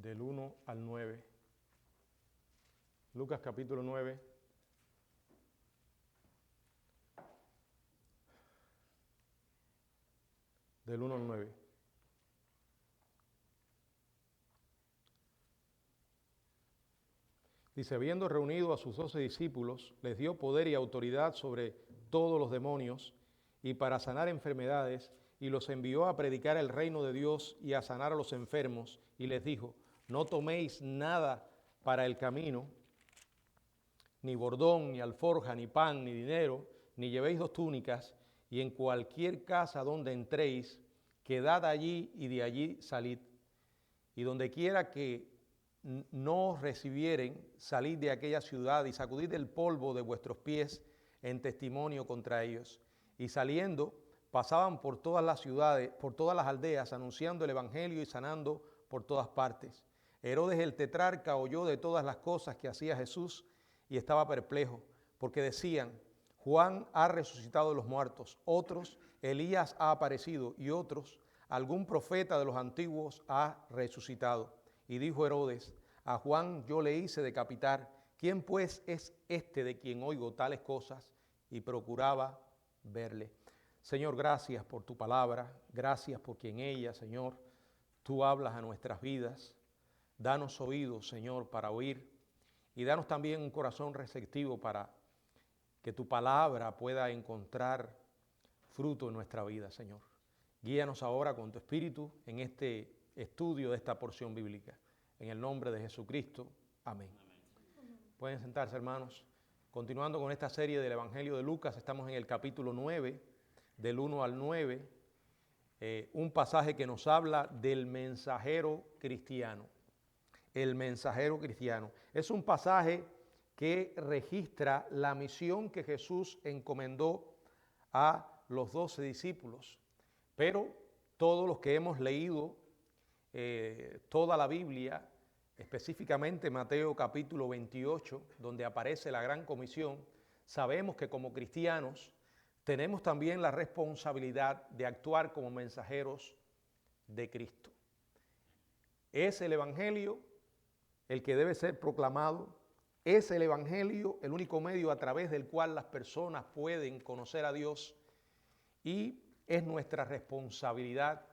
del 1 al 9. Lucas capítulo 9. Del 1 al 9. Dice, habiendo reunido a sus 12 discípulos, les dio poder y autoridad sobre todos los demonios y para sanar enfermedades, y los envió a predicar el reino de Dios y a sanar a los enfermos, y les dijo, no toméis nada para el camino, ni bordón, ni alforja, ni pan, ni dinero, ni llevéis 2 túnicas, y en cualquier casa donde entréis, quedad allí y de allí salid. Y donde quiera que no os recibieren, salid de aquella ciudad y sacudid el polvo de vuestros pies en testimonio contra ellos. Y saliendo, pasaban por todas las ciudades, por todas las aldeas, anunciando el evangelio y sanando por todas partes. Herodes el tetrarca oyó de todas las cosas que hacía Jesús y estaba perplejo, porque decían, Juan ha resucitado de los muertos, otros, Elías ha aparecido, y otros, algún profeta de los antiguos ha resucitado. Y dijo Herodes, a Juan yo le hice decapitar, ¿quién pues es este de quien oigo tales cosas? Y procuraba verle. Señor, gracias por tu palabra, gracias porque en ella, Señor, tú hablas a nuestras vidas. Danos oídos, Señor, para oír, y danos también un corazón receptivo para que tu palabra pueda encontrar fruto en nuestra vida, Señor. Guíanos ahora con tu Espíritu en este estudio de esta porción bíblica. En el nombre de Jesucristo. Amén. Pueden sentarse, hermanos. Continuando con esta serie del Evangelio de Lucas, estamos en el capítulo 9, del 1 al 9, un pasaje que nos habla del mensajero cristiano. El mensajero cristiano. Es un pasaje que registra la misión que Jesús encomendó a los 12 discípulos. Pero todos los que hemos leído toda la Biblia, específicamente Mateo capítulo 28, donde aparece la gran comisión, sabemos que como cristianos tenemos también la responsabilidad de actuar como mensajeros de Cristo. Es el Evangelio el que debe ser proclamado, es el Evangelio el único medio a través del cual las personas pueden conocer a Dios y es nuestra responsabilidad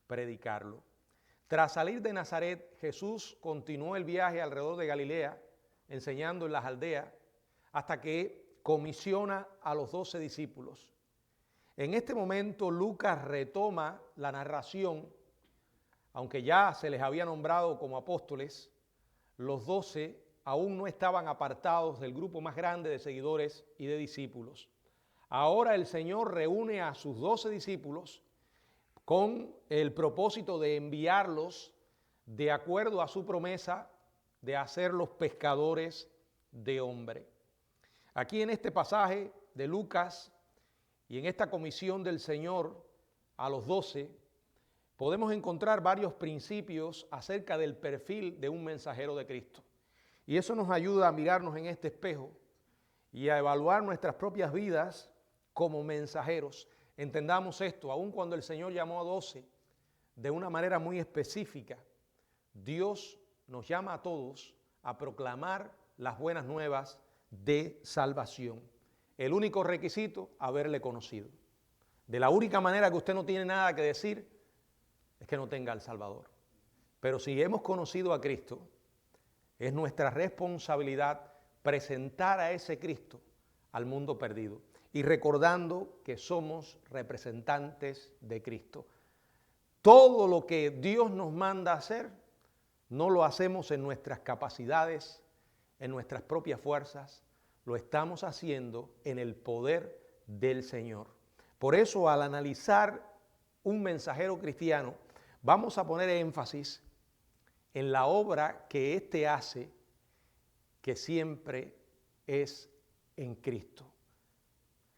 predicarlo. Tras salir de Nazaret, Jesús continuó el viaje alrededor de Galilea, enseñando en las aldeas, hasta que comisiona a los 12 discípulos. En este momento, Lucas retoma la narración, aunque ya se les había nombrado como apóstoles, los 12 aún no estaban apartados del grupo más grande de seguidores y de discípulos. Ahora el Señor reúne a sus 12 discípulos con el propósito de enviarlos de acuerdo a su promesa de hacerlos pescadores de hombres. Aquí en este pasaje de Lucas y en esta comisión del Señor a los 12, podemos encontrar varios principios acerca del perfil de un mensajero de Cristo. Y eso nos ayuda a mirarnos en este espejo y a evaluar nuestras propias vidas como mensajeros. Entendamos esto, aun cuando el Señor llamó a 12 de una manera muy específica, Dios nos llama a todos a proclamar las buenas nuevas de salvación. El único requisito, haberle conocido. De la única manera que usted no tiene nada que decir, es que no tenga al Salvador. Pero si hemos conocido a Cristo, es nuestra responsabilidad presentar a ese Cristo al mundo perdido y recordando que somos representantes de Cristo. Todo lo que Dios nos manda hacer, no lo hacemos en nuestras capacidades, en nuestras propias fuerzas, lo estamos haciendo en el poder del Señor. Por eso, al analizar un mensajero cristiano, vamos a poner énfasis en la obra que éste hace, que siempre es en Cristo.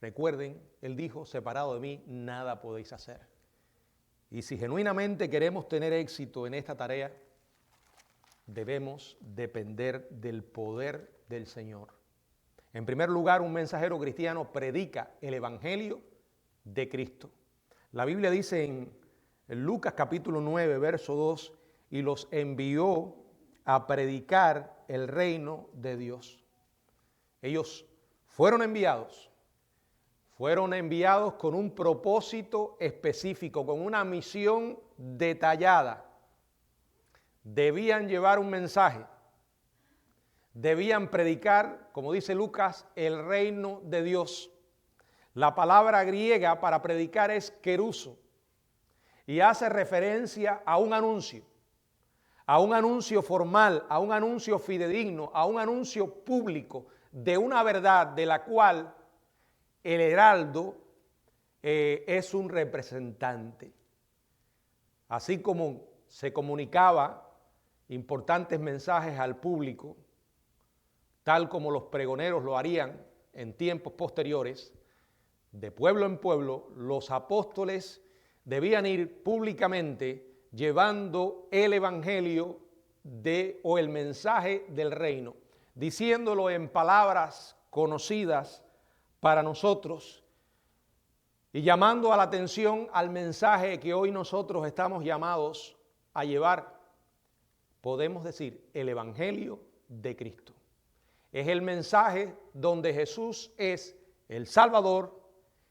Recuerden, Él dijo, separado de mí, nada podéis hacer. Y si genuinamente queremos tener éxito en esta tarea, debemos depender del poder del Señor. En primer lugar, un mensajero cristiano predica el Evangelio de Cristo. La Biblia dice en Lucas capítulo 9, verso 2, y los envió a predicar el reino de Dios. Ellos fueron enviados con un propósito específico, con una misión detallada. Debían llevar un mensaje, debían predicar, como dice Lucas, el reino de Dios. La palabra griega para predicar es keruso y hace referencia a un anuncio formal, a un anuncio fidedigno, a un anuncio público de una verdad de la cual el heraldo es un representante. Así como se comunicaba importantes mensajes al público, tal como los pregoneros lo harían en tiempos posteriores, de pueblo en pueblo, los apóstoles debían ir públicamente llevando el evangelio o el mensaje del reino, diciéndolo en palabras conocidas para nosotros y llamando a la atención al mensaje que hoy nosotros estamos llamados a llevar. Podemos decir el evangelio de Cristo. Es el mensaje donde Jesús es el Salvador,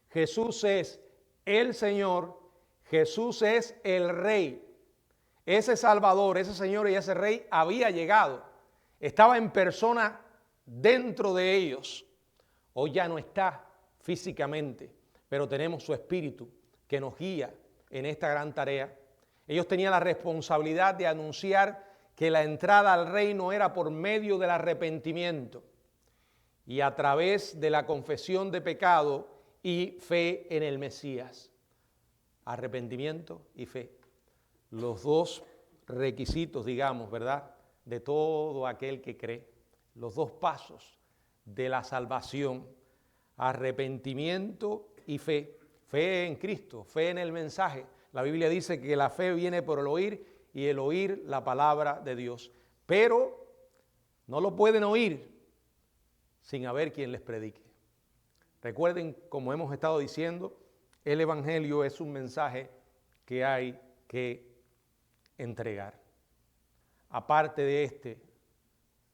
Jesús es el Señor, Jesús es el Rey. Ese Salvador, ese Señor y ese Rey había llegado, estaba en persona dentro de ellos. Hoy ya no está físicamente, pero tenemos su Espíritu que nos guía en esta gran tarea. Ellos tenían la responsabilidad de anunciar que la entrada al reino era por medio del arrepentimiento y a través de la confesión de pecado y fe en el Mesías. Arrepentimiento y fe. Los dos requisitos, digamos, ¿verdad?, de todo aquel que cree. Los dos pasos de la salvación. Arrepentimiento y fe. Fe en Cristo, fe en el mensaje. La Biblia dice que la fe viene por el oír y el oír la palabra de Dios. Pero no lo pueden oír sin haber quien les predique. Recuerden, como hemos estado diciendo, el evangelio es un mensaje que hay que entregar. Aparte de este,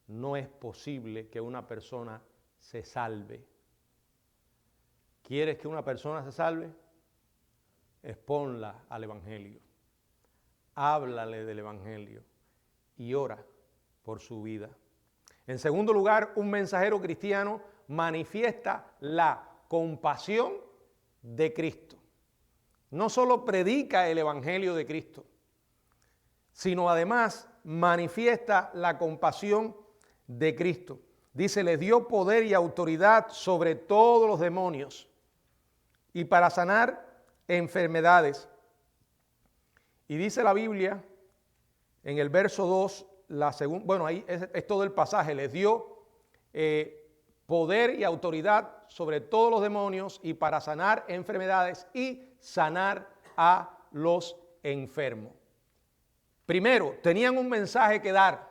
no es posible que una persona se salve. ¿Quieres que una persona se salve? Exponla al evangelio. Háblale del evangelio y ora por su vida. En segundo lugar, un mensajero cristiano manifiesta la compasión de Cristo. No solo predica el evangelio de Cristo, sino además manifiesta la compasión de Cristo. Dice, le dio poder y autoridad sobre todos los demonios y para sanar enfermedades. Y dice la Biblia en el verso 2, ahí es todo el pasaje, les dio poder y autoridad sobre todos los demonios y para sanar enfermedades y sanar a los enfermos. Primero, tenían un mensaje que dar.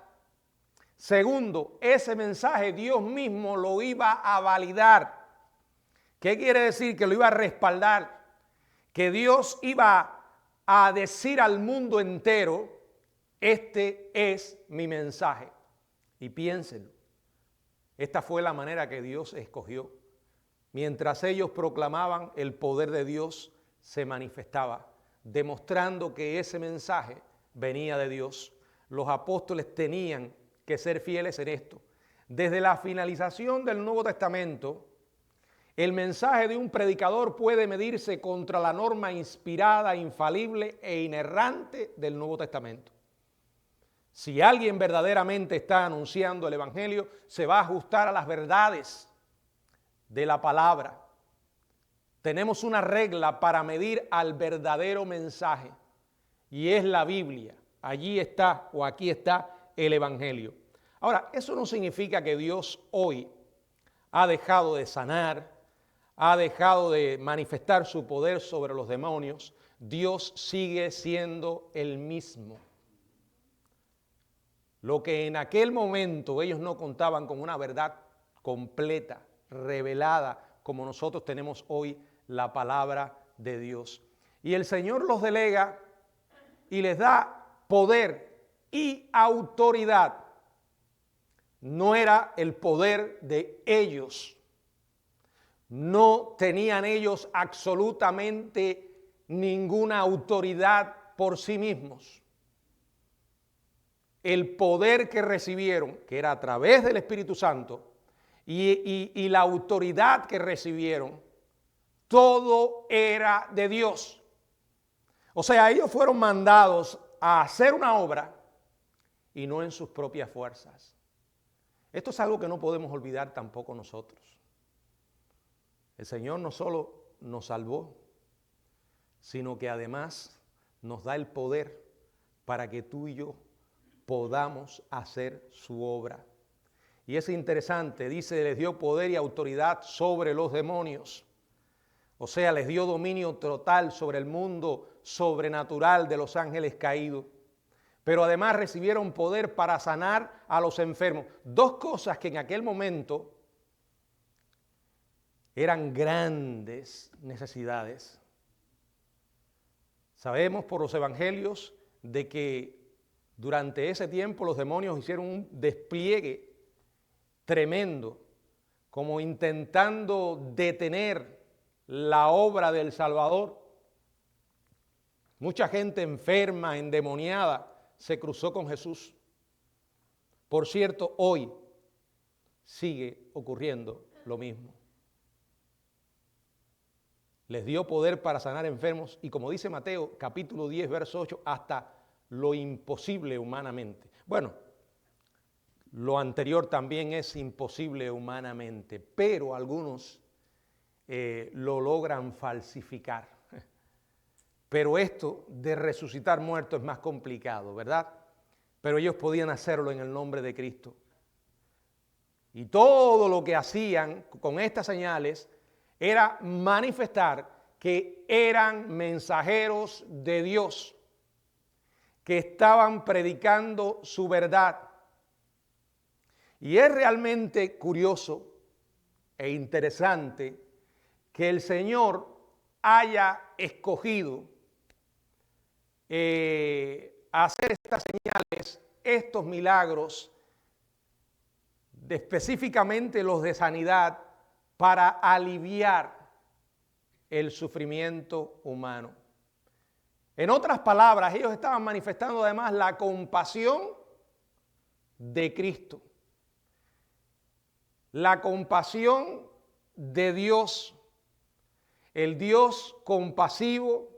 Segundo, ese mensaje Dios mismo lo iba a validar. ¿Qué quiere decir? Que lo iba a respaldar. Que Dios iba a decir al mundo entero, este es mi mensaje. Y piénsenlo, esta fue la manera que Dios escogió. Mientras ellos proclamaban, el poder de Dios se manifestaba, demostrando que ese mensaje venía de Dios. Los apóstoles tenían que ser fieles en esto. Desde la finalización del Nuevo Testamento, el mensaje de un predicador puede medirse contra la norma inspirada, infalible e inerrante del Nuevo Testamento. Si alguien verdaderamente está anunciando el evangelio, se va a ajustar a las verdades de la palabra. Tenemos una regla para medir al verdadero mensaje y es la Biblia. Allí está o aquí está el evangelio. Ahora, eso no significa que Dios hoy ha dejado de sanar, ha dejado de manifestar su poder sobre los demonios. Dios sigue siendo el mismo. Lo que en aquel momento ellos no contaban con una verdad completa, revelada, como nosotros tenemos hoy la palabra de Dios. Y el Señor los delega y les da poder y autoridad. No era el poder de ellos. No tenían ellos absolutamente ninguna autoridad por sí mismos. El poder que recibieron, que era a través del Espíritu Santo, y la autoridad que recibieron, todo era de Dios. O sea, ellos fueron mandados a hacer una obra y no en sus propias fuerzas. Esto es algo que no podemos olvidar tampoco nosotros. El Señor no solo nos salvó, sino que además nos da el poder para que tú y yo podamos hacer su obra. Y es interesante, dice, les dio poder y autoridad sobre los demonios. O sea, les dio dominio total sobre el mundo sobrenatural de los ángeles caídos. Pero además recibieron poder para sanar a los enfermos. Dos cosas que en aquel momento eran grandes necesidades. Sabemos por los evangelios de que durante ese tiempo los demonios hicieron un despliegue tremendo, como intentando detener la obra del Salvador. Mucha gente enferma, endemoniada, se cruzó con Jesús. Por cierto, hoy sigue ocurriendo lo mismo. Les dio poder para sanar enfermos y, como dice Mateo capítulo 10, verso 8, hasta lo imposible humanamente. Bueno, lo anterior también es imposible humanamente, pero algunos lo logran falsificar. Pero esto de resucitar muertos es más complicado, ¿verdad? Pero ellos podían hacerlo en el nombre de Cristo. Y todo lo que hacían con estas señales era manifestar que eran mensajeros de Dios, que estaban predicando su verdad. Y es realmente curioso e interesante que el Señor haya escogido hacer estas señales, estos milagros, específicamente los de sanidad, para aliviar el sufrimiento humano. En otras palabras, ellos estaban manifestando además la compasión de Cristo, la compasión de Dios, el Dios compasivo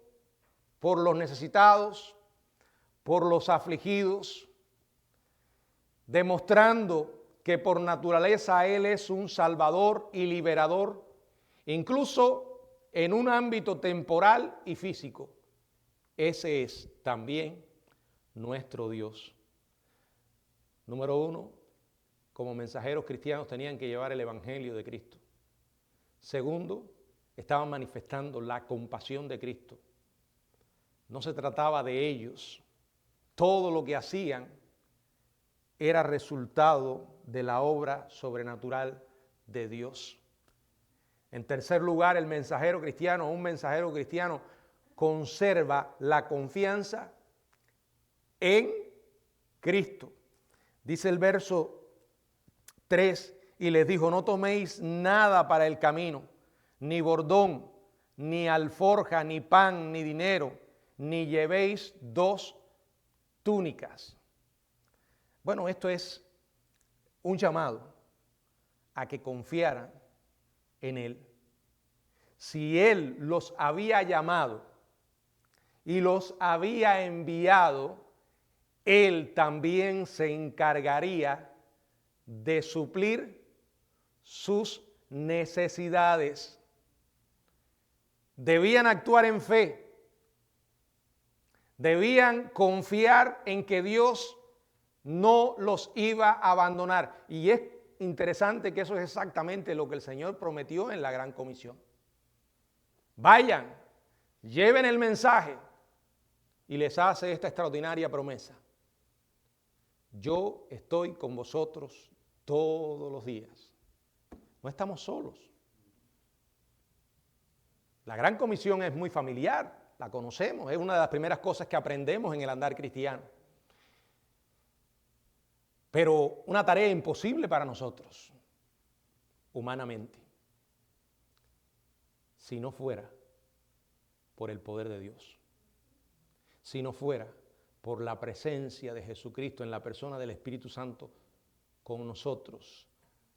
por los necesitados, por los afligidos, demostrando que por naturaleza Él es un salvador y liberador, incluso en un ámbito temporal y físico. Ese es también nuestro Dios. Número uno, como mensajeros cristianos tenían que llevar el evangelio de Cristo. Segundo, estaban manifestando la compasión de Cristo. No se trataba de ellos. Todo lo que hacían era resultado de la obra sobrenatural de Dios. En tercer lugar, el mensajero cristiano, un mensajero cristiano, conserva la confianza en Cristo. Dice el verso 3, y les dijo, no toméis nada para el camino, ni bordón, ni alforja, ni pan, ni dinero, ni llevéis 2 túnicas. Bueno, esto es un llamado a que confiaran en Él. Si Él los había llamado y los había enviado, Él también se encargaría de suplir sus necesidades. Debían actuar en fe. Debían confiar en que Dios no los iba a abandonar. Y es interesante que eso es exactamente lo que el Señor prometió en la Gran Comisión. Vayan, lleven el mensaje y les hace esta extraordinaria promesa. Yo estoy con vosotros todos los días. No estamos solos. La Gran Comisión es muy familiar, la conocemos, es una de las primeras cosas que aprendemos en el andar cristiano. pero una tarea imposible para nosotros, humanamente, si no fuera por el poder de Dios, si no fuera por la presencia de Jesucristo en la persona del Espíritu Santo con nosotros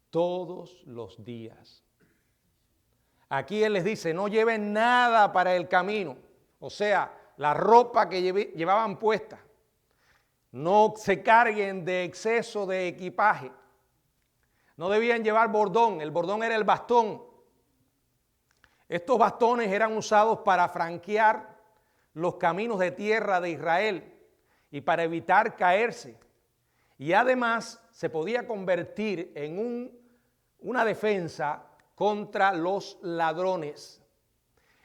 todos los días. Aquí Él les dice, no lleven nada para el camino, o sea, la ropa que llevaban puesta. No se carguen de exceso de equipaje. No debían llevar bordón, el bordón era el bastón. Estos bastones eran usados para franquear los caminos de tierra de Israel y para evitar caerse. Y además se podía convertir en una defensa contra los ladrones.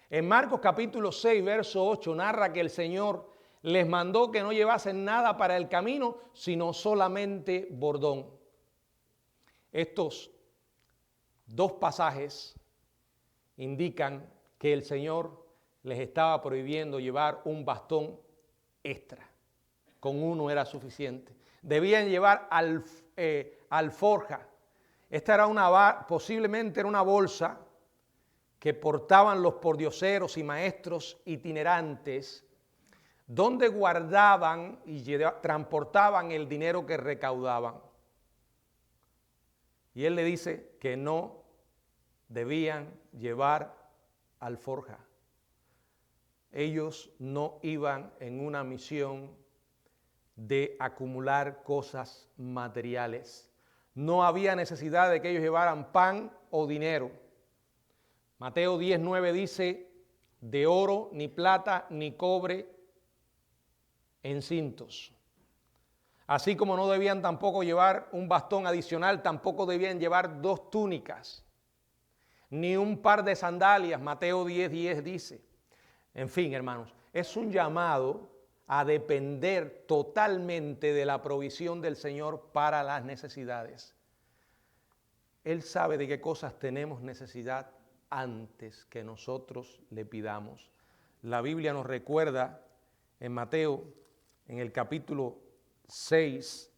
En Marcos capítulo 6, verso 8, narra que el Señor les mandó que no llevasen nada para el camino, sino solamente bordón. Estos dos pasajes indican que el Señor les estaba prohibiendo llevar un bastón extra. Con uno era suficiente. Debían llevar alforja. Esta era posiblemente era una bolsa que portaban los pordioseros y maestros itinerantes, donde guardaban y transportaban el dinero que recaudaban. Y Él le dice que no debían llevar alforja. Ellos no iban en una misión de acumular cosas materiales. No había necesidad de que ellos llevaran pan o dinero. Mateo 10:9 dice, de oro, ni plata, ni cobre en cintos. Así como no debían tampoco llevar un bastón adicional, tampoco debían llevar 2 túnicas, ni un par de sandalias. Mateo 10:10 dice. En fin, hermanos, es un llamado a depender totalmente de la provisión del Señor para las necesidades. Él sabe de qué cosas tenemos necesidad antes que nosotros le pidamos. La Biblia nos recuerda en Mateo, en el capítulo 6,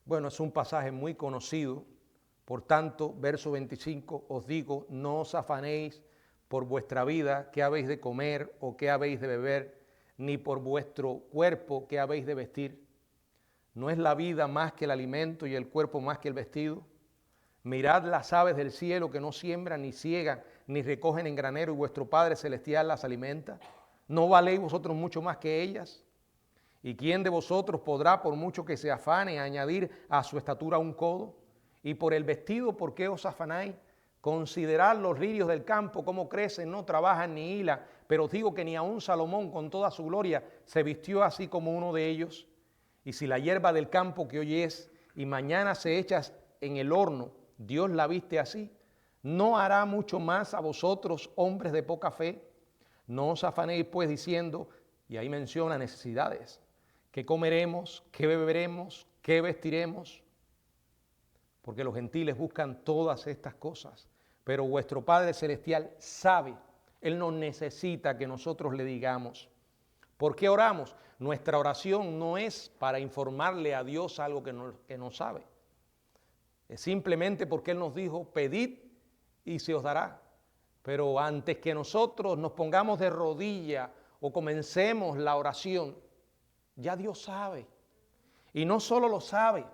bueno, es un pasaje muy conocido, por tanto, verso 25, os digo, no os afanéis por vuestra vida, qué habéis de comer o qué habéis de beber, ni por vuestro cuerpo, qué habéis de vestir. ¿No es la vida más que el alimento y el cuerpo más que el vestido? Mirad las aves del cielo que no siembran, ni ciegan, ni recogen en granero, y vuestro Padre Celestial las alimenta. ¿No valéis vosotros mucho más que ellas? ¿Y quién de vosotros podrá, por mucho que se afane, añadir a su estatura un codo? Y por el vestido, ¿por qué os afanáis? Considerad los lirios del campo, cómo crecen, no trabajan ni hilan, pero os digo que ni aun Salomón con toda su gloria se vistió así como uno de ellos. Y si la hierba del campo que hoy es y mañana se echa en el horno, Dios la viste así, ¿no hará mucho más a vosotros, hombres de poca fe? No os afanéis pues diciendo, y ahí menciona necesidades, ¿qué comeremos, qué beberemos, qué vestiremos? Porque los gentiles buscan todas estas cosas, pero vuestro Padre Celestial sabe, Él no necesita que nosotros le digamos. ¿Por qué oramos? Nuestra oración no es para informarle a Dios algo que no sabe. Es simplemente porque Él nos dijo, pedid y se os dará. Pero antes que nosotros nos pongamos de rodilla o comencemos la oración, ya Dios sabe. Y no solo lo sabe,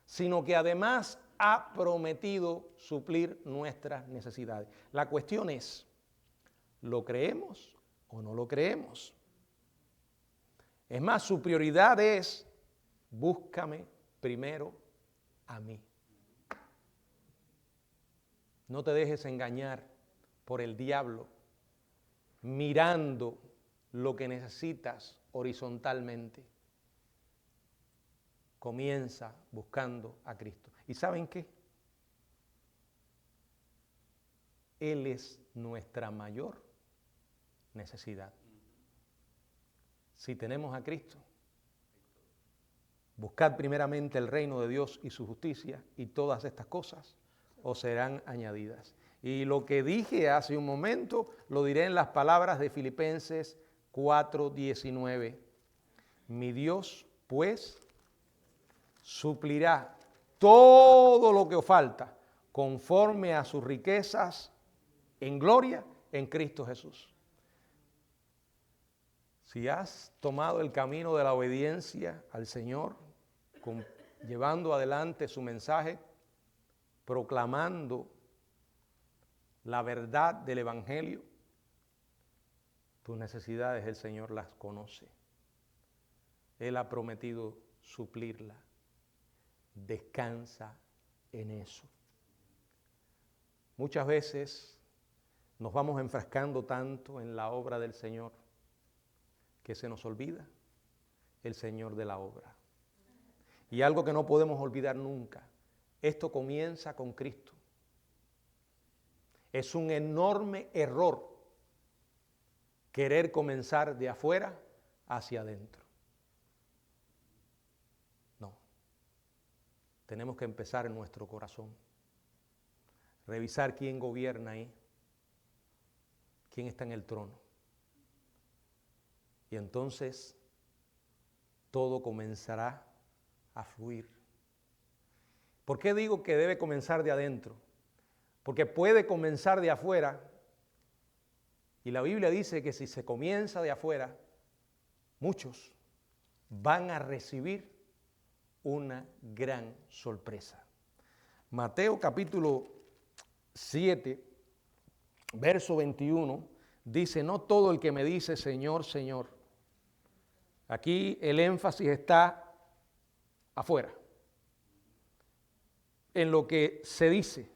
sino que además ha prometido suplir nuestras necesidades. La cuestión es, ¿lo creemos o no lo creemos? Es más, su prioridad es, búscame primero a mí. No te dejes engañar por el diablo mirando lo que necesitas horizontalmente. Comienza buscando a Cristo. ¿Y saben qué? Él es nuestra mayor necesidad. Si tenemos a Cristo, buscad primeramente el reino de Dios y su justicia, y todas estas cosas os serán añadidas. Y lo que dije hace un momento, lo diré en las palabras de suplirá todo lo que os falta conforme a sus riquezas en gloria en Cristo Jesús. Si has tomado el camino de la obediencia al Señor, llevando adelante su mensaje, proclamando la verdad del Evangelio, tus necesidades el Señor las conoce. Él ha prometido suplirla. Descansa en eso. Muchas veces nos vamos enfrascando tanto en la obra del Señor que se nos olvida el Señor de la obra. Y algo que no podemos olvidar nunca, esto comienza con Cristo. Es un enorme error querer comenzar de afuera hacia adentro. No. Tenemos que empezar en nuestro corazón. Revisar quién gobierna ahí, quién está en el trono. Y entonces todo comenzará a fluir. ¿Por qué digo que debe comenzar de adentro? Porque puede comenzar de afuera, y la Biblia dice que si se comienza de afuera, muchos van a recibir una gran sorpresa. Mateo capítulo 7, verso 21, dice: no todo el que me dice Señor, Señor. Aquí el énfasis está afuera, en lo que se dice.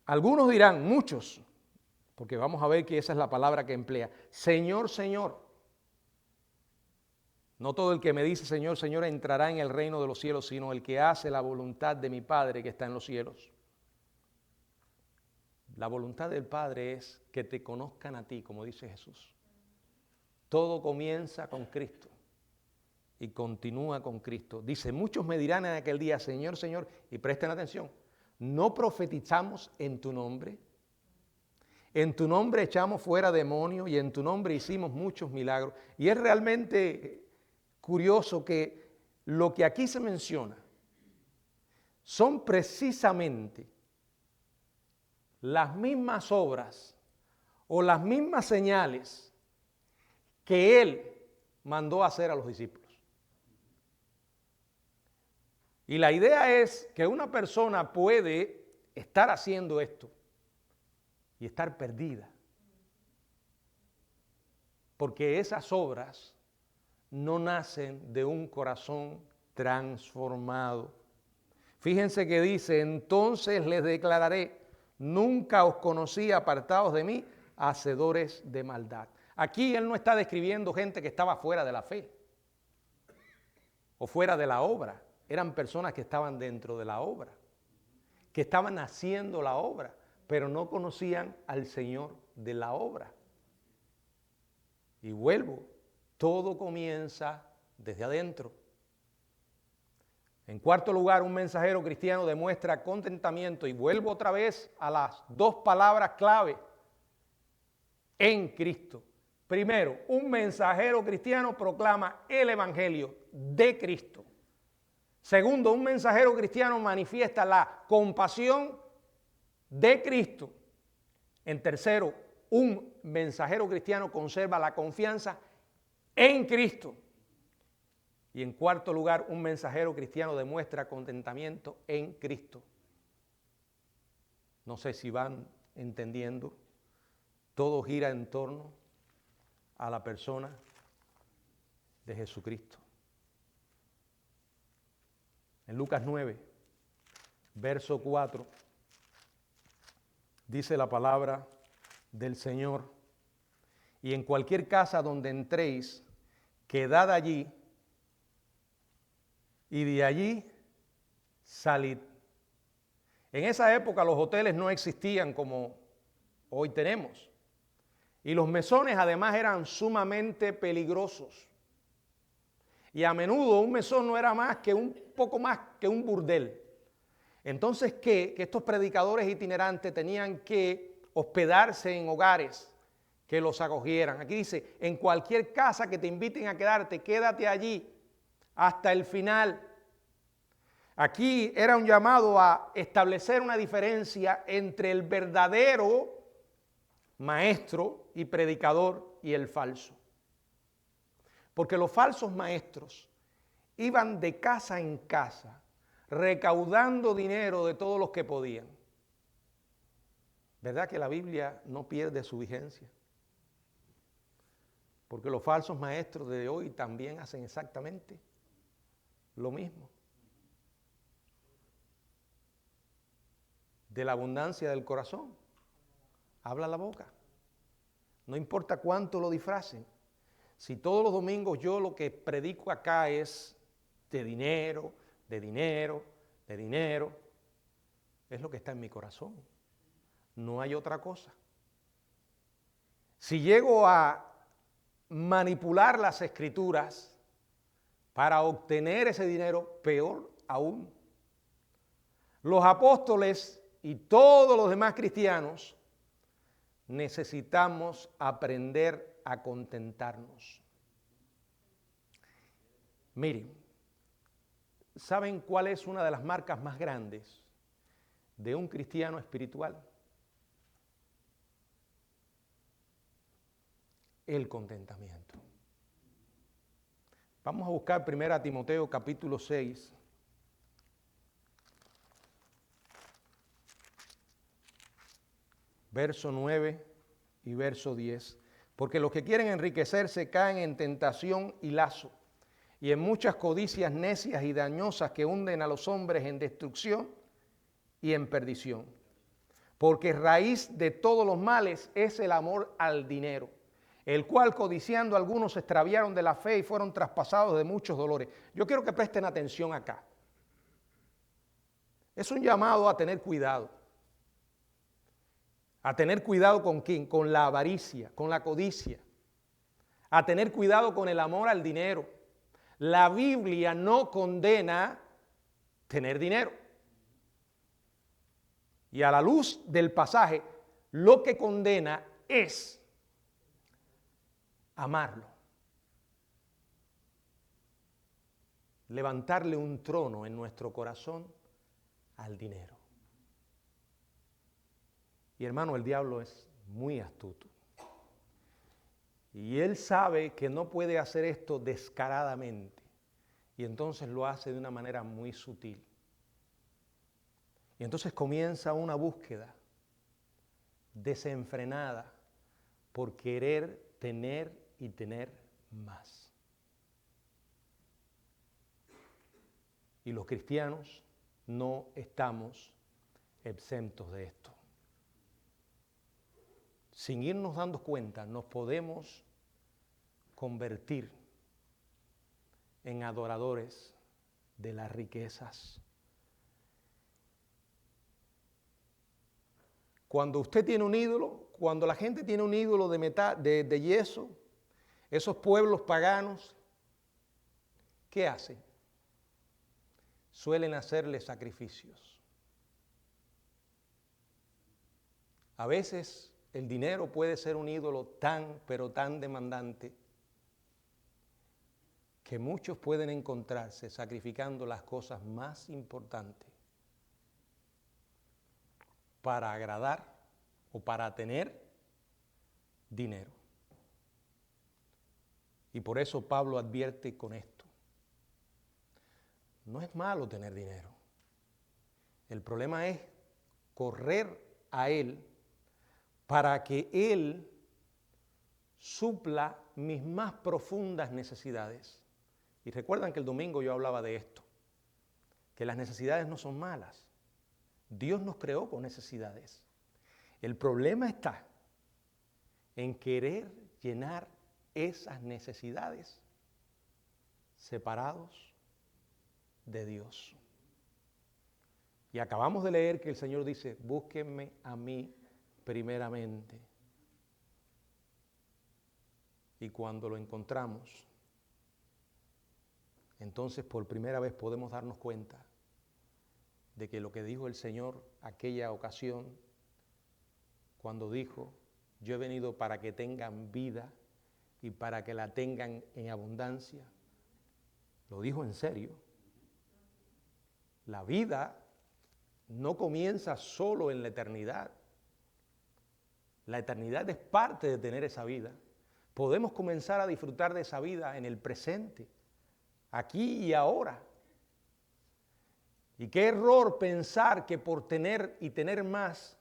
Algunos dirán, muchos, porque vamos a ver que esa es la palabra que emplea, Señor, Señor. No todo el que me dice Señor, Señor entrará en el reino de los cielos, sino el que hace la voluntad de mi Padre que está en los cielos. La voluntad del Padre es que te conozcan a ti, como dice Jesús. Todo comienza con Cristo y continúa con Cristo. Dice, muchos me dirán en aquel día, Señor, Señor, y presten atención, ¿no profetizamos en tu nombre? En tu nombre echamos fuera demonios y en tu nombre hicimos muchos milagros. Y es realmente curioso que lo que aquí se menciona son precisamente las mismas obras o las mismas señales que Él mandó a hacer a los discípulos. Y la idea es que una persona puede estar haciendo esto y estar perdida, porque esas obras no nacen de un corazón transformado. Fíjense que dice, entonces les declararé, nunca os conocí, apartados de mí, hacedores de maldad. Aquí él no está describiendo gente que estaba fuera de la fe o fuera de la obra. Eran personas que estaban dentro de la obra, que estaban haciendo la obra, pero no conocían al Señor de la obra. Y vuelvo, todo comienza desde adentro. En cuarto lugar, un mensajero cristiano demuestra contentamiento, y vuelvo otra vez a las dos palabras clave, en Cristo. Primero, un mensajero cristiano proclama el Evangelio de Cristo. Segundo, un mensajero cristiano manifiesta la compasión de Cristo. En tercero, un mensajero cristiano conserva la confianza en Cristo. Y en cuarto lugar, un mensajero cristiano demuestra contentamiento en Cristo. No sé si van entendiendo. Todo gira en torno a la persona de Jesucristo. En Lucas 9, verso 4, dice la palabra del Señor: y en cualquier casa donde entréis, quedad allí, y de allí salid. En esa época los hoteles no existían como hoy tenemos. Y los mesones además eran sumamente peligrosos. Y a menudo un mesón no era más que un poco más que un burdel. Entonces, ¿qué? Que estos predicadores itinerantes tenían que hospedarse en hogares que los acogieran. Aquí dice, en cualquier casa que te inviten a quedarte, quédate allí hasta el final. Aquí era un llamado a establecer una diferencia entre el verdadero maestro y predicador y el falso. Porque los falsos maestros iban de casa en casa recaudando dinero de todos los que podían. ¿Verdad que la Biblia no pierde su vigencia? Porque los falsos maestros de hoy también hacen exactamente lo mismo. De la abundancia del corazón habla la boca. No importa cuánto lo disfracen. Si todos los domingos yo lo que predico acá es de dinero, de dinero, de dinero, es lo que está en mi corazón. No hay otra cosa. Si llego a manipular las escrituras para obtener ese dinero, peor aún. Los apóstoles y todos los demás cristianos necesitamos aprender a contentarnos. Miren, ¿saben cuál es una de las marcas más grandes de un cristiano espiritual? El contentamiento. Vamos a buscar 1 Timoteo capítulo 6. Verso 9 y verso 10. Porque los que quieren enriquecerse caen en tentación y lazo, y en muchas codicias necias y dañosas que hunden a los hombres en destrucción y en perdición. Porque raíz de todos los males es el amor al dinero, el cual codiciando algunos se extraviaron de la fe y fueron traspasados de muchos dolores. Yo quiero que presten atención acá. Es un llamado a tener cuidado. A tener cuidado con quién, con la avaricia, con la codicia. A tener cuidado con el amor al dinero. La Biblia no condena tener dinero. Y a la luz del pasaje, lo que condena es amarlo. Levantarle un trono en nuestro corazón al dinero. Y hermano, el diablo es muy astuto. Y él sabe que no puede hacer esto descaradamente. Y entonces lo hace de una manera muy sutil. Y entonces comienza una búsqueda desenfrenada por querer tener y tener más. Y los cristianos no estamos exentos de esto. Sin irnos dando cuenta, nos podemos convertir en adoradores de las riquezas. Cuando usted tiene un ídolo, cuando la gente tiene un ídolo de metal, de yeso, esos pueblos paganos, ¿qué hacen? Suelen hacerle sacrificios. A veces el dinero puede ser un ídolo tan, pero tan demandante que muchos pueden encontrarse sacrificando las cosas más importantes para agradar o para tener dinero. Y por eso Pablo advierte con esto. No es malo tener dinero. El problema es correr a él para que él supla mis más profundas necesidades. Y recuerdan que el domingo yo hablaba de esto, que las necesidades no son malas. Dios nos creó con necesidades. El problema está en querer llenar esas necesidades separados de Dios. Y acabamos de leer que el Señor dice, búsquenme a mí primeramente. Y cuando lo encontramos, entonces por primera vez podemos darnos cuenta de que lo que dijo el Señor aquella ocasión, cuando dijo, yo he venido para que tengan vida y para que la tengan en abundancia, Lo dijo en serio. La vida no comienza solo en la eternidad. La eternidad es parte de tener esa vida. Podemos comenzar a disfrutar de esa vida en el presente, aquí y ahora. Y qué error pensar que por tener y tener más,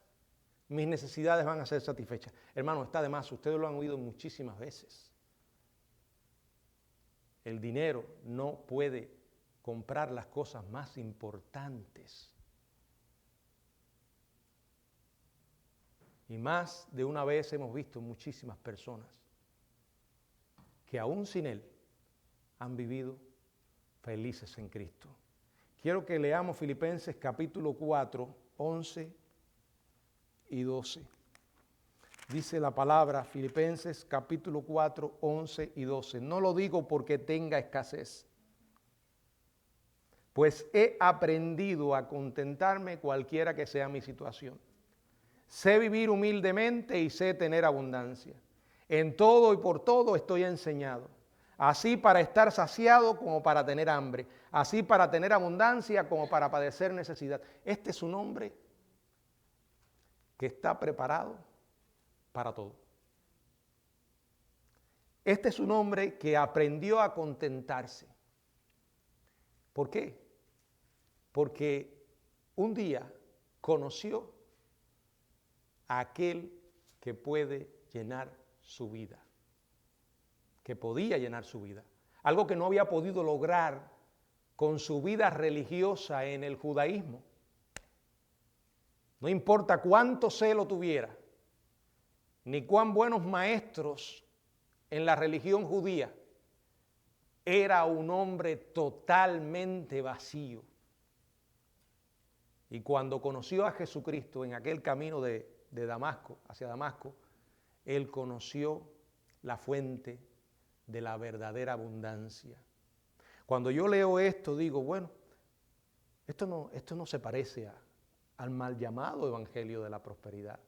mis necesidades van a ser satisfechas. Hermano, está de más, ustedes lo han oído muchísimas veces. El dinero no puede comprar las cosas más importantes. Y más de una vez hemos visto muchísimas personas que aún sin Él han vivido felices en Cristo. Quiero que leamos Filipenses capítulo 4, 11 y 12. Dice la palabra, Filipenses capítulo 4, 11 y 12. No lo digo porque tenga escasez, pues he aprendido a contentarme cualquiera que sea mi situación. Sé vivir humildemente y sé tener abundancia. En todo y por todo estoy enseñado. Así para estar saciado como para tener hambre. Así para tener abundancia como para padecer necesidad. Este es un hombre que está preparado para todo. Este es un hombre que aprendió a contentarse. ¿Por qué? Porque un día conoció a aquel que puede llenar su vida, que podía llenar su vida. Algo que no había podido lograr con su vida religiosa en el judaísmo. No importa cuánto celo tuviera, ni cuán buenos maestros en la religión judía, era un hombre totalmente vacío. Y cuando conoció a Jesucristo en aquel camino de Damasco, hacia Damasco, él conoció la fuente de la verdadera abundancia. Cuando yo leo esto, digo, bueno, esto no se parece al mal llamado evangelio de la prosperidad.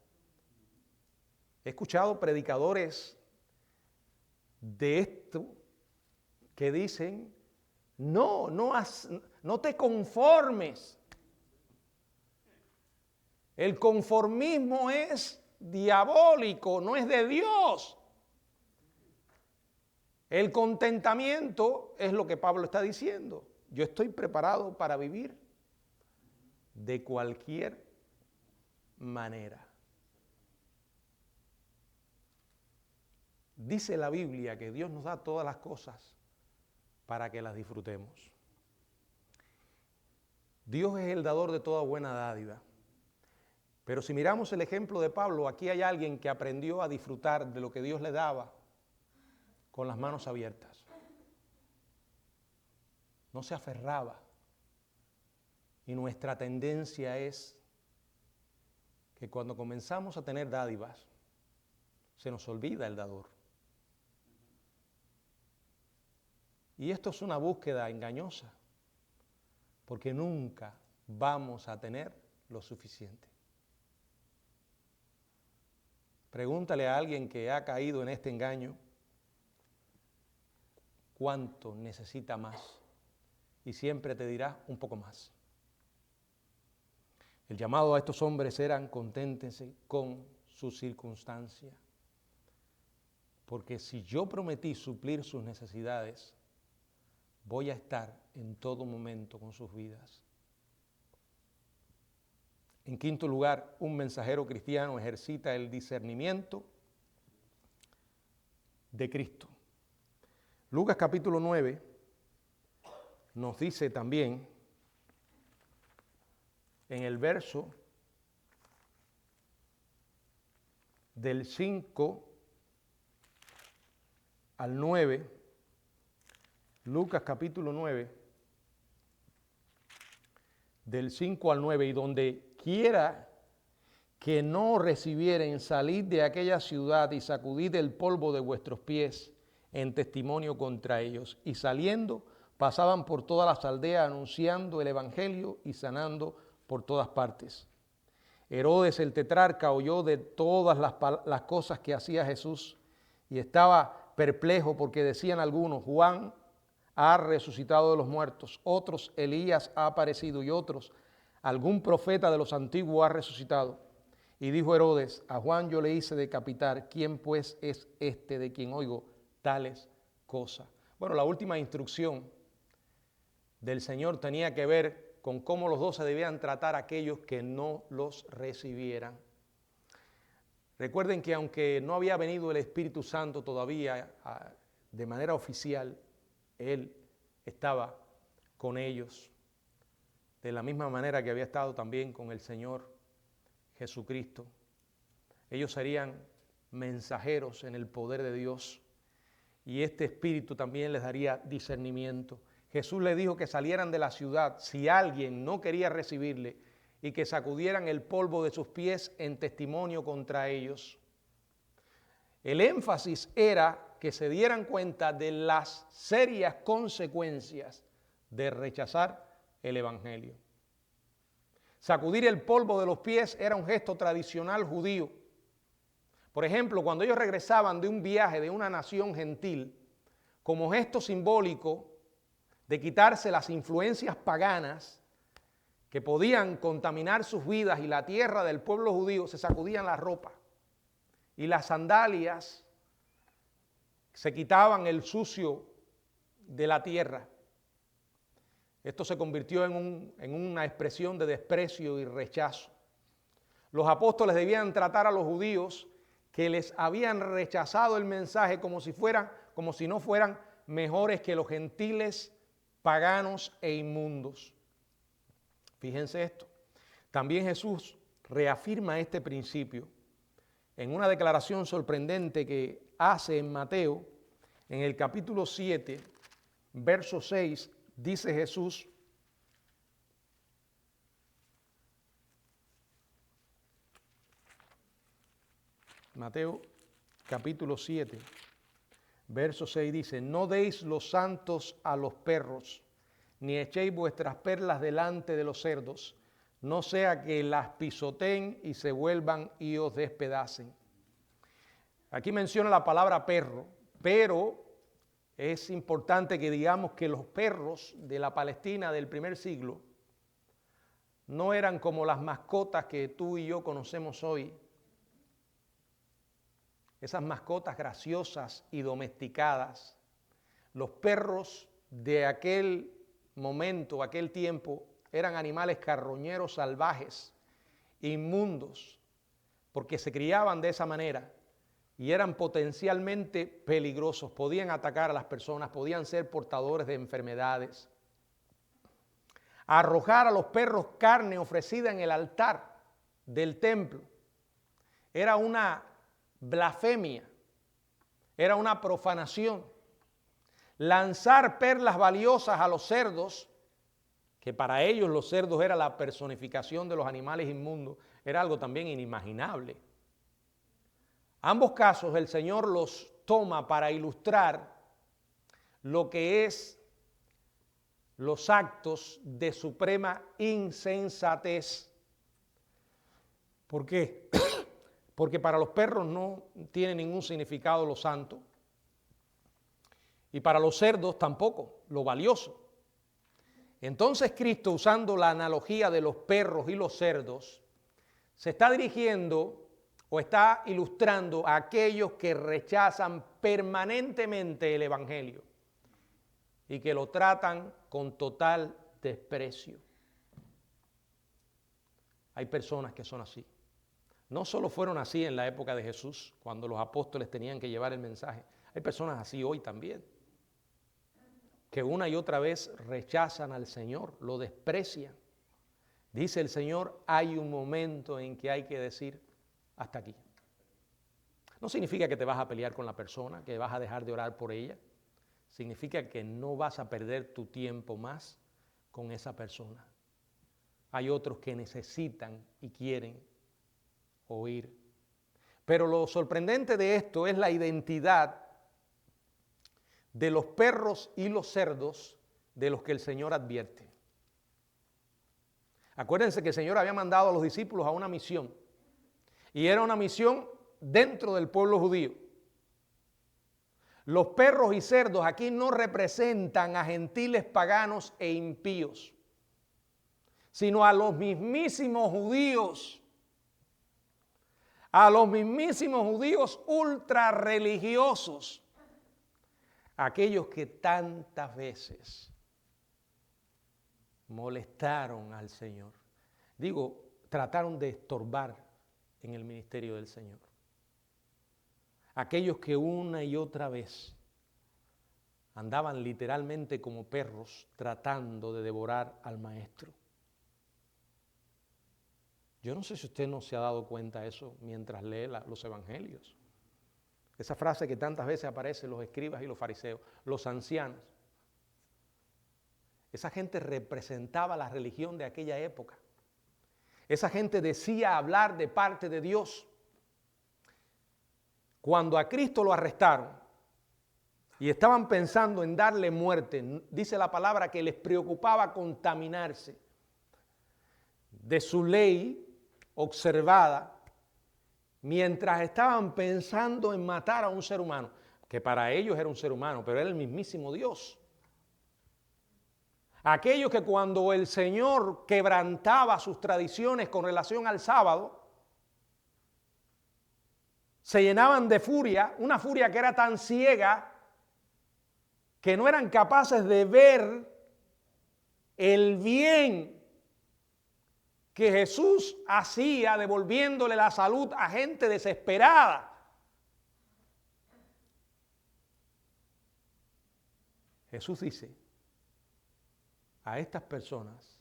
He escuchado predicadores de esto que dicen, no te conformes. El conformismo es diabólico, no es de Dios. El contentamiento es lo que Pablo está diciendo. Yo estoy preparado para vivir de cualquier manera. Dice la Biblia que Dios nos da todas las cosas para que las disfrutemos. Dios es el dador de toda buena dádiva. Pero si miramos el ejemplo de Pablo, aquí hay alguien que aprendió a disfrutar de lo que Dios le daba con las manos abiertas. No se aferraba. Y nuestra tendencia es que cuando comenzamos a tener dádivas, se nos olvida el dador. Y esto es una búsqueda engañosa, porque nunca vamos a tener lo suficiente. Pregúntale a alguien que ha caído en este engaño cuánto necesita más y siempre te dirá un poco más. El llamado a estos hombres era conténtense con su circunstancia, porque si yo prometí suplir sus necesidades, voy a estar en todo momento con sus vidas. En quinto lugar, un mensajero cristiano ejercita el discernimiento de Cristo. Lucas capítulo 9 nos dice también en el verso del 5 al 9, Lucas capítulo 9, del 5 al 9, y donde quiera que no recibieren, salid de aquella ciudad y sacudid el polvo de vuestros pies en testimonio contra ellos. Y saliendo, pasaban por todas las aldeas anunciando el evangelio y sanando por todas partes. Herodes el tetrarca oyó de todas las cosas que hacía Jesús y estaba perplejo porque decían algunos, Juan ha resucitado de los muertos, otros Elías ha aparecido y otros algún profeta de los antiguos ha resucitado. Y dijo Herodes, a Juan yo le hice decapitar, ¿quién pues es este de quien oigo tales cosas? Bueno, la última instrucción del Señor tenía que ver con cómo los 12 debían tratar a aquellos que no los recibieran. Recuerden que aunque no había venido el Espíritu Santo todavía de manera oficial, Él estaba con ellos, de la misma manera que había estado también con el Señor Jesucristo. Ellos serían mensajeros en el poder de Dios y este Espíritu también les daría discernimiento. Jesús les dijo que salieran de la ciudad si alguien no quería recibirle y que sacudieran el polvo de sus pies en testimonio contra ellos. El énfasis era que se dieran cuenta de las serias consecuencias de rechazar el Evangelio. Sacudir el polvo de los pies era un gesto tradicional judío. Por ejemplo, cuando ellos regresaban de un viaje de una nación gentil, como gesto simbólico de quitarse las influencias paganas que podían contaminar sus vidas y la tierra del pueblo judío, se sacudían la ropa y las sandalias, se quitaban el sucio de la tierra. Esto se convirtió en una expresión de desprecio y rechazo. Los apóstoles debían tratar a los judíos que les habían rechazado el mensaje como si no fueran mejores que los gentiles, paganos e inmundos. Fíjense esto. También Jesús reafirma este principio en una declaración sorprendente que hace en Mateo, en el capítulo 7, verso 6, dice Jesús: Mateo capítulo 7, verso 6 dice: no deis los santos a los perros, ni echéis vuestras perlas delante de los cerdos, no sea que las pisoteen y se vuelvan y os despedacen. Aquí menciona la palabra perro, pero es importante que digamos que los perros de la Palestina del primer siglo no eran como las mascotas que tú y yo conocemos hoy. Esas mascotas graciosas y domesticadas. Los perros de aquel momento, aquel tiempo, eran animales carroñeros salvajes, inmundos, porque se criaban de esa manera y eran potencialmente peligrosos, podían atacar a las personas, podían ser portadores de enfermedades. Arrojar a los perros carne ofrecida en el altar del templo era una blasfemia, era una profanación. Lanzar perlas valiosas a los cerdos, que para ellos los cerdos era la personificación de los animales inmundos, era algo también inimaginable. Ambos casos el Señor los toma para ilustrar lo que es los actos de suprema insensatez. ¿Por qué? Porque para los perros no tiene ningún significado lo santo y para los cerdos tampoco, lo valioso. Entonces Cristo, usando la analogía de los perros y los cerdos, se está dirigiendo o está ilustrando a aquellos que rechazan permanentemente el Evangelio y que lo tratan con total desprecio. Hay personas que son así. No solo fueron así en la época de Jesús, cuando los apóstoles tenían que llevar el mensaje. Hay personas así hoy también, que una y otra vez rechazan al Señor, lo desprecian. Dice el Señor, hay un momento en que hay que decir hasta aquí. No significa que te vas a pelear con la persona, que vas a dejar de orar por ella. Significa que no vas a perder tu tiempo más con esa persona. Hay otros que necesitan y quieren oír. Pero lo sorprendente de esto es la identidad de los perros y los cerdos de los que el Señor advierte. Acuérdense que el Señor había mandado a los discípulos a una misión y era una misión dentro del pueblo judío. Los perros y cerdos aquí no representan a gentiles paganos e impíos, sino a los mismísimos judíos. A los mismísimos judíos ultra religiosos, aquellos que tantas veces molestaron al Señor. Digo, trataron de estorbar en el ministerio del Señor. Aquellos que una y otra vez andaban literalmente como perros tratando de devorar al Maestro. Yo no sé si usted no se ha dado cuenta de eso mientras lee los evangelios. Esa frase que tantas veces aparece en los escribas y los fariseos, los ancianos. Esa gente representaba la religión de aquella época. Esa gente decía hablar de parte de Dios. Cuando a Cristo lo arrestaron y estaban pensando en darle muerte, dice la palabra que les preocupaba contaminarse de su ley observada mientras estaban pensando en matar a un ser humano, que para ellos era un ser humano, pero era el mismísimo Dios. Aquellos que cuando el Señor quebrantaba sus tradiciones con relación al sábado, se llenaban de furia, una furia que era tan ciega que no eran capaces de ver el bien que Jesús hacía devolviéndole la salud a gente desesperada. Jesús dice a estas personas,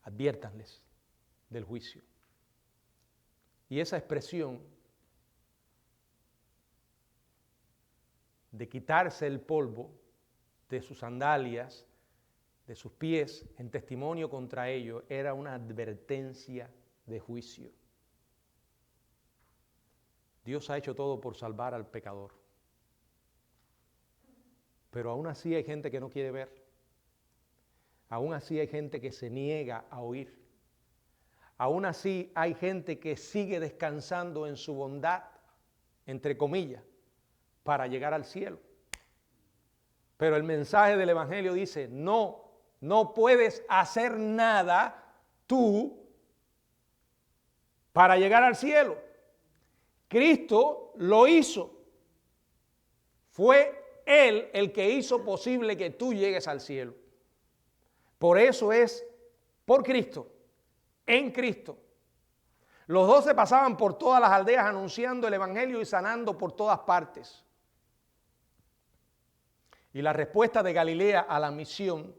adviértanles del juicio. Y esa expresión de quitarse el polvo de sus sandalias, de sus pies, en testimonio contra ellos, era una advertencia de juicio. Dios ha hecho todo por salvar al pecador. Pero aún así hay gente que no quiere ver. Aún así hay gente que se niega a oír. Aún así hay gente que sigue descansando en su bondad, entre comillas, para llegar al cielo. Pero el mensaje del Evangelio dice, no puedes hacer nada tú para llegar al cielo. Cristo lo hizo. Fue Él el que hizo posible que tú llegues al cielo. Por eso es por Cristo, en Cristo. Los 12 pasaban por todas las aldeas anunciando el Evangelio y sanando por todas partes. Y la respuesta de Galilea a la misión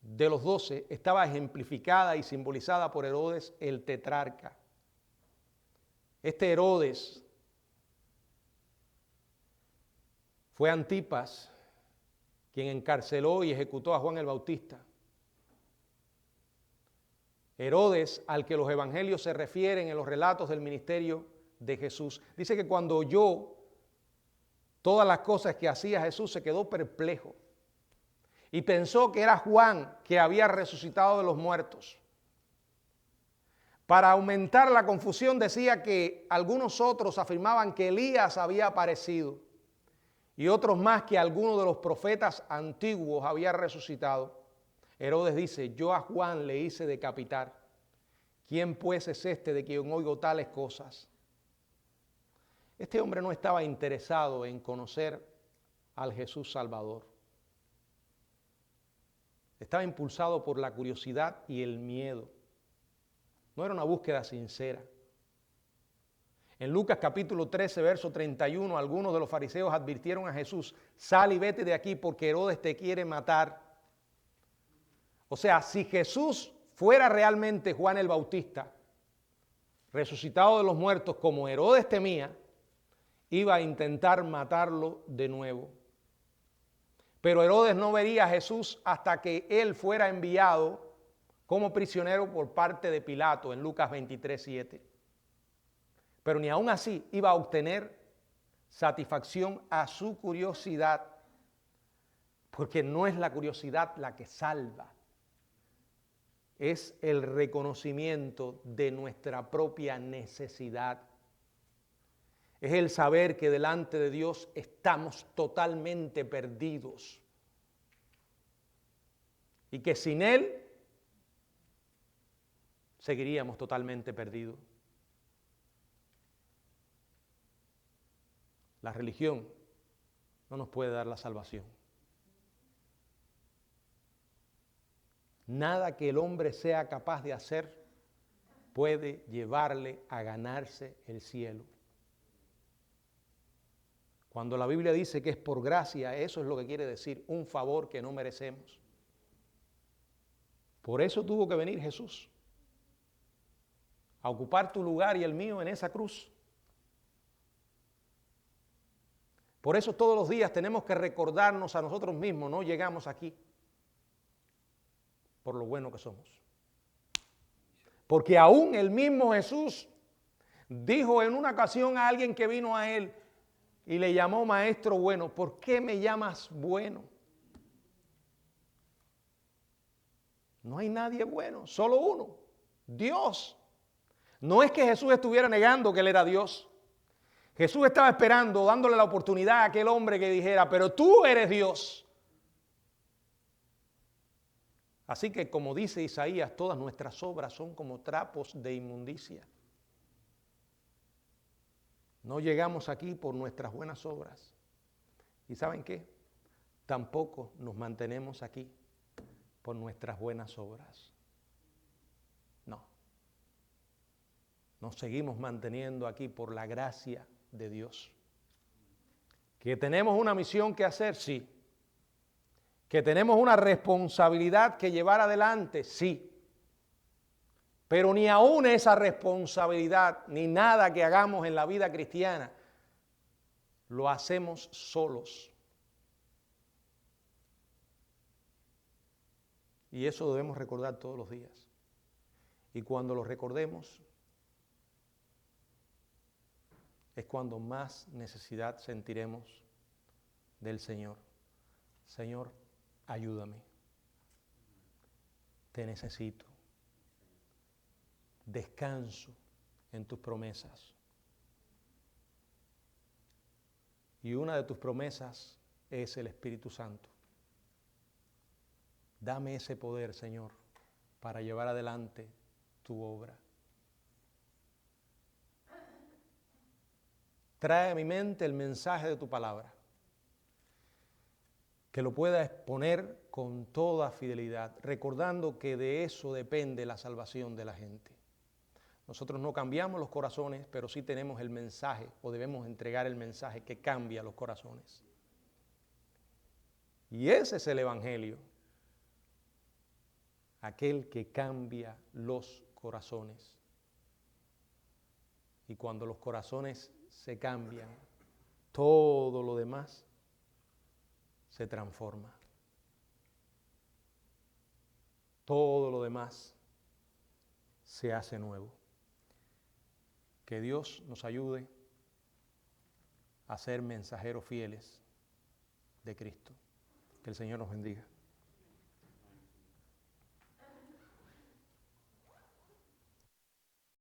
de los 12 estaba ejemplificada y simbolizada por Herodes el tetrarca. Este Herodes fue Antipas quien encarceló y ejecutó a Juan el Bautista. Herodes, al que los evangelios se refieren en los relatos del ministerio de Jesús, dice que cuando oyó todas las cosas que hacía Jesús se quedó perplejo y pensó que era Juan que había resucitado de los muertos. Para aumentar la confusión decía que algunos otros afirmaban que Elías había aparecido y otros más que alguno de los profetas antiguos había resucitado. Herodes dice, yo a Juan le hice decapitar. ¿Quién pues es este de quien oigo tales cosas? Este hombre no estaba interesado en conocer al Jesús Salvador. Estaba impulsado por la curiosidad y el miedo. No era una búsqueda sincera. En Lucas capítulo 13, verso 31, algunos de los fariseos advirtieron a Jesús, sal y vete de aquí porque Herodes te quiere matar. O sea, si Jesús fuera realmente Juan el Bautista, resucitado de los muertos como Herodes temía, iba a intentar matarlo de nuevo. Pero Herodes no vería a Jesús hasta que él fuera enviado como prisionero por parte de Pilato en Lucas 23, 7. Pero ni aún así iba a obtener satisfacción a su curiosidad, porque no es la curiosidad la que salva, es el reconocimiento de nuestra propia necesidad. Es el saber que delante de Dios estamos totalmente perdidos y que sin Él seguiríamos totalmente perdidos. La religión no nos puede dar la salvación. Nada que el hombre sea capaz de hacer puede llevarle a ganarse el cielo. Cuando la Biblia dice que es por gracia, eso es lo que quiere decir, un favor que no merecemos. Por eso tuvo que venir Jesús a ocupar tu lugar y el mío en esa cruz. Por eso todos los días tenemos que recordarnos a nosotros mismos, no llegamos aquí por lo bueno que somos. Porque aún el mismo Jesús dijo en una ocasión a alguien que vino a él y le llamó maestro bueno, ¿por qué me llamas bueno? No hay nadie bueno, solo uno, Dios. No es que Jesús estuviera negando que Él era Dios. Jesús estaba esperando, dándole la oportunidad a aquel hombre que dijera, pero tú eres Dios. Así que como dice Isaías, todas nuestras obras son como trapos de inmundicia. No llegamos aquí por nuestras buenas obras. ¿Y saben qué? Tampoco nos mantenemos aquí por nuestras buenas obras. No. Nos seguimos manteniendo aquí por la gracia de Dios. ¿Que tenemos una misión que hacer? Sí. ¿Que tenemos una responsabilidad que llevar adelante? Sí. Pero ni aún esa responsabilidad, ni nada que hagamos en la vida cristiana, lo hacemos solos. Y eso debemos recordar todos los días. Y cuando lo recordemos, es cuando más necesidad sentiremos del Señor. Señor, ayúdame. Te necesito. Descanso en tus promesas. Y una de tus promesas es el Espíritu Santo. Dame ese poder, Señor, para llevar adelante tu obra. Trae a mi mente el mensaje de tu palabra, que lo pueda exponer con toda fidelidad, recordando que de eso depende la salvación de la gente. Nosotros no cambiamos los corazones, pero sí tenemos el mensaje, o debemos entregar el mensaje que cambia los corazones. Y ese es el Evangelio, aquel que cambia los corazones. Y cuando los corazones se cambian, todo lo demás se transforma. Todo lo demás se hace nuevo. Que Dios nos ayude a ser mensajeros fieles de Cristo. Que el Señor nos bendiga.